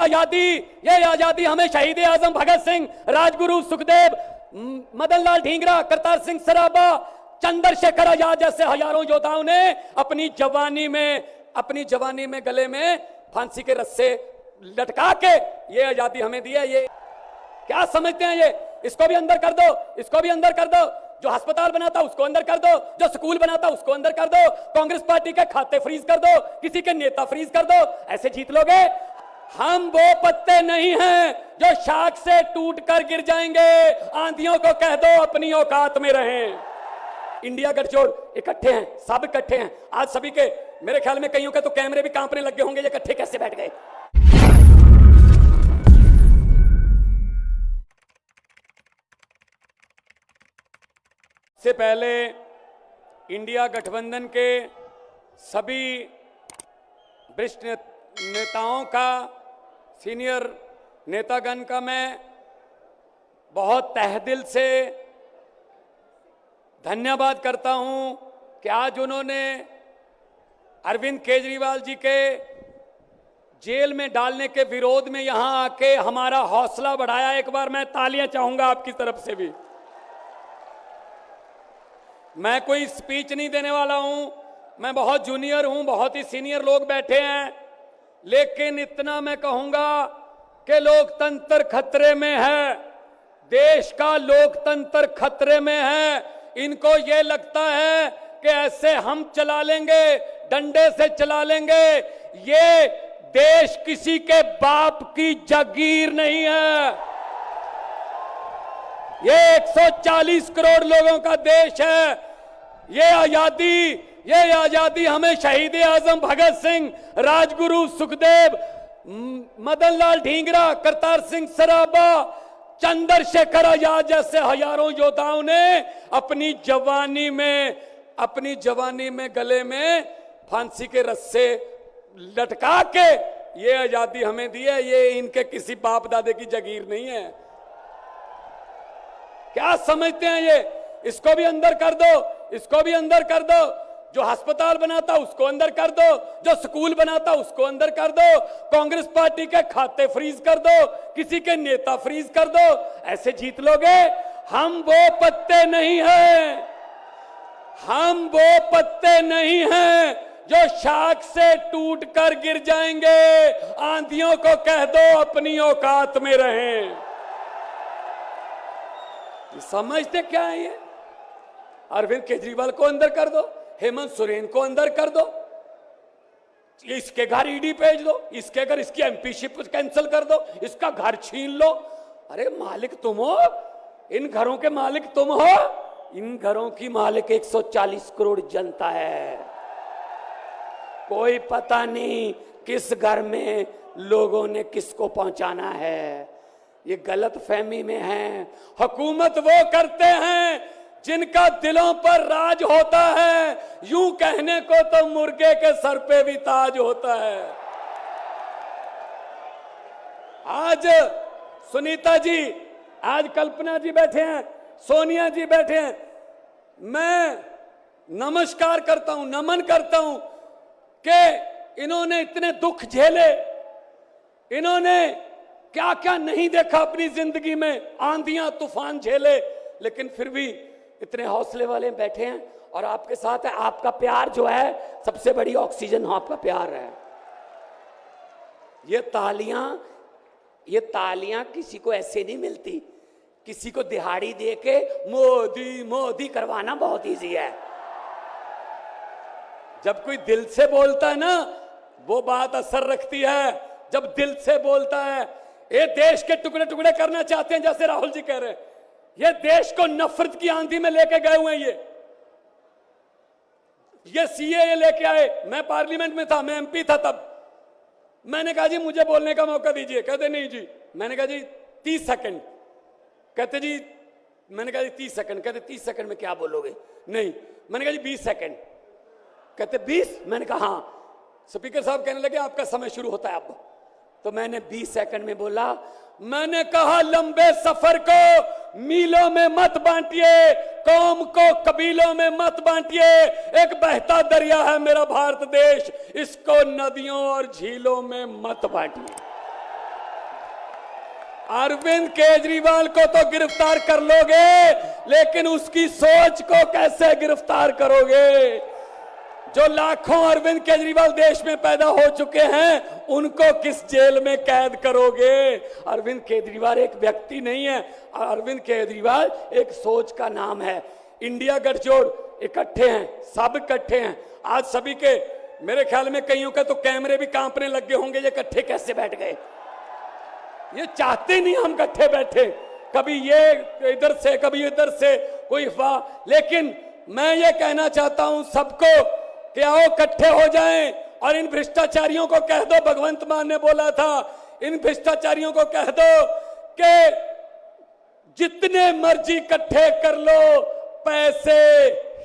आजादी, ये आजादी हमें शहीद आजम भगत सिंह, राजगुरु सुखदेव, मदन लाल ढींगरा, करतार सिंह सराबा, चंद्रशेखर आजाद जैसे हजारों योद्धाओं ने अपनी जवानी में गले में फांसी के रस्से लटका के ये आजादी हमें दी है। ये क्या समझते हैं? ये इसको भी अंदर कर दो, इसको भी अंदर कर दो। जो अस्पताल बनाता उसको अंदर कर दो, जो स्कूल बनाता उसको अंदर कर दो, कांग्रेस पार्टी के खाते फ्रीज कर दो, किसी के नेता फ्रीज कर दो। ऐसे जीत लोगे? हम वो पत्ते नहीं हैं जो शाख से टूट कर गिर जाएंगे। आंधियों को कह दो अपनी औकात में रहें। इंडिया गठजोड़ इकट्ठे हैं, सब इकट्ठे हैं। आज सभी के, मेरे ख्याल में कईयों के तो कैमरे भी कांपने लगे होंगे, ये इकट्ठे कैसे बैठ गए। से पहले इंडिया गठबंधन के सभी वरिष्ठ नेताओं का, सीनियर नेतागण का मैं बहुत तहेदिल से धन्यवाद करता हूं कि आज उन्होंने अरविंद केजरीवाल जी के जेल में डालने के विरोध में यहां आके हमारा हौसला बढ़ाया। एक बार मैं तालियां चाहूंगा आपकी तरफ से भी। मैं कोई स्पीच नहीं देने वाला हूं, मैं बहुत जूनियर हूं, बहुत ही सीनियर लोग बैठे हैं, लेकिन इतना मैं कहूंगा कि लोकतंत्र खतरे में है, देश का लोकतंत्र खतरे में है। इनको ये लगता है कि ऐसे हम चला लेंगे, डंडे से चला लेंगे। ये देश किसी के बाप की जागीर नहीं है, ये 140 करोड़ लोगों का देश है। ये आजादी हमें शहीद आजम भगत सिंह, राजगुरु सुखदेव, मदन लाल ढींगरा, करतार सिंह सराबा, चंद्रशेखर आजाद जैसे हजारों योद्धाओं ने अपनी जवानी में गले में फांसी के रस्से लटका के ये आजादी हमें दी है। ये इनके किसी बाप दादे की जागीर नहीं है। क्या समझते हैं? ये इसको भी अंदर कर दो, इसको भी अंदर कर दो। जो अस्पताल बनाता उसको अंदर कर दो, जो स्कूल बनाता उसको अंदर कर दो, कांग्रेस पार्टी के खाते फ्रीज कर दो, किसी के नेता फ्रीज कर दो। ऐसे जीत लोगे? हम वो पत्ते नहीं हैं, हम वो पत्ते नहीं हैं जो शाख से टूट कर गिर जाएंगे। आंधियों को कह दो अपनी औकात में रहें। समझते क्या है? ये अरविंद केजरीवाल को अंदर कर दो, हेमंत सोरेन को अंदर कर दो, इसके घर ईडी भेज दो, इसके घर इसकी एमपीशिप कैंसिल कर दो, इसका घर छीन लो। अरे मालिक तुम हो, इन घरों के मालिक तुम हो। इन घरों की मालिक 140 करोड़ जनता है। कोई पता नहीं किस घर में लोगों ने किसको पहुंचाना है। ये गलत फहमी में है। हुकूमत वो करते हैं जिनका दिलों पर राज होता है। यूं कहने को तो मुर्गे के सर पे भी ताज होता है। आज सुनीता जी, आज कल्पना जी बैठे हैं, सोनिया जी बैठे हैं। मैं नमस्कार करता हूं, नमन करता हूं कि इन्होंने इतने दुख झेले, इन्होंने क्या क्या नहीं देखा अपनी जिंदगी में, आंधियां तूफान झेले, लेकिन फिर भी इतने हौसले वाले बैठे हैं और आपके साथ है। आपका प्यार जो है सबसे बड़ी ऑक्सीजन आपका प्यार है। ये तालियां किसी को ऐसे नहीं मिलती। किसी को दिहाड़ी दे के मोदी मोदी करवाना बहुत इजी है। जब कोई दिल से बोलता है ना, वो बात असर रखती है। जब दिल से बोलता है, ये देश के टुकड़े टुकड़े करना चाहते हैं, जैसे राहुल जी कह रहे हैं। ये देश को नफरत की आंधी में लेके गए हुए हैं। ये सीएए लेके आए। मैं पार्लियामेंट में था, मैं एमपी था तब। मैंने कहा जी मुझे बोलने का मौका दीजिए। कहते नहीं जी। मैंने कहा जी 30 सेकंड। कहते जी, मैंने कहा जी 30 सेकंड। कहते 30 सेकंड में क्या बोलोगे? नहीं। मैंने कहा जी 20 सेकंड। कहते 20? मैंने कहा हाँ। स्पीकर साहब कहने लगे आपका समय शुरू होता है अब। तो मैंने 20 सेकंड में बोला। मैंने कहा लंबे सफर को मीलों में मत बांटिए, कौम को कबीलों में मत बांटिए। एक बहता दरिया है मेरा भारत देश, इसको नदियों और झीलों में मत बांटिए। अरविंद केजरीवाल को तो गिरफ्तार कर लोगे, लेकिन उसकी सोच को कैसे गिरफ्तार करोगे? जो लाखों अरविंद केजरीवाल देश में पैदा हो चुके हैं, उनको किस जेल में कैद करोगे? अरविंद केजरीवाल एक व्यक्ति नहीं है, अरविंद केजरीवाल एक सोच का नाम है। इंडिया गठजोड़ इकट्ठे हैं, सब इकट्ठे हैं। आज सभी के, मेरे ख्याल में कईयों के तो कैमरे भी कांपने लग गए होंगे, ये इकट्ठे कैसे बैठ गए? ये चाहते नहीं हम इकट्ठे बैठे, कभी ये इधर से कभी इधर से, कोई अफवाह। लेकिन मैं ये कहना चाहता हूं सबको कि आओ इकट्ठे हो जाएं और इन भ्रष्टाचारियों को कह दो, भगवंत मान ने बोला था, इन भ्रष्टाचारियों को कह दो कि जितने मर्जी इकट्ठे कर लो, पैसे,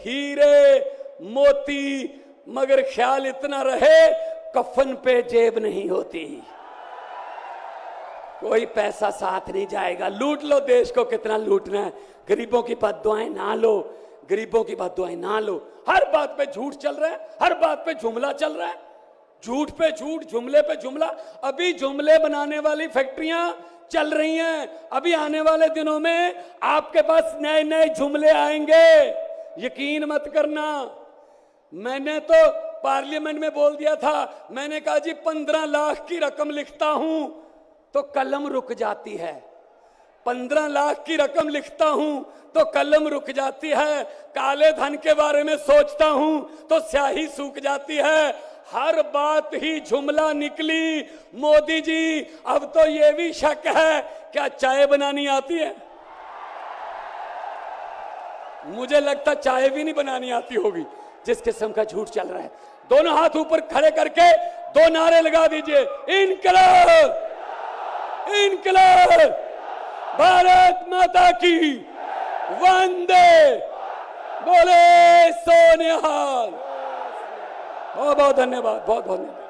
हीरे, मोती, मगर ख्याल इतना रहे कफन पे जेब नहीं होती, कोई पैसा साथ नहीं जाएगा। लूट लो देश को, कितना लूटना है। गरीबों की बद्दुआएं ना लो, गरीबों की बद्दुआएं ना लो। हर बात पे झूठ चल रहा है, हर बात पे जुमला चल रहा है, झूठ पे झूठ, जुमले पे जुमला। अभी जुमले बनाने वाली फैक्ट्रियां चल रही हैं, अभी आने वाले दिनों में आपके पास नए नए जुमले आएंगे, यकीन मत करना। मैंने तो पार्लियामेंट में बोल दिया था, मैंने कहा जी 15 लाख की रकम लिखता हूं तो कलम रुक जाती है, 15 लाख की रकम लिखता हूं तो कलम रुक जाती है, काले धन के बारे में सोचता हूं तो स्याही सूख जाती है। हर बात ही जुमला निकली। मोदी जी, अब तो ये भी शक है, क्या चाय बनानी आती है? मुझे लगता चाय भी नहीं बनानी आती होगी, जिस किस्म का झूठ चल रहा है। दोनों हाथ ऊपर खड़े करके 2 नारे लगा दीजिए, इनकलाब, इनकलाब, भारत माता की, वंदे, बोले सोनिहाल। बहुत बहुत धन्यवाद, बहुत बहुत धन्यवाद।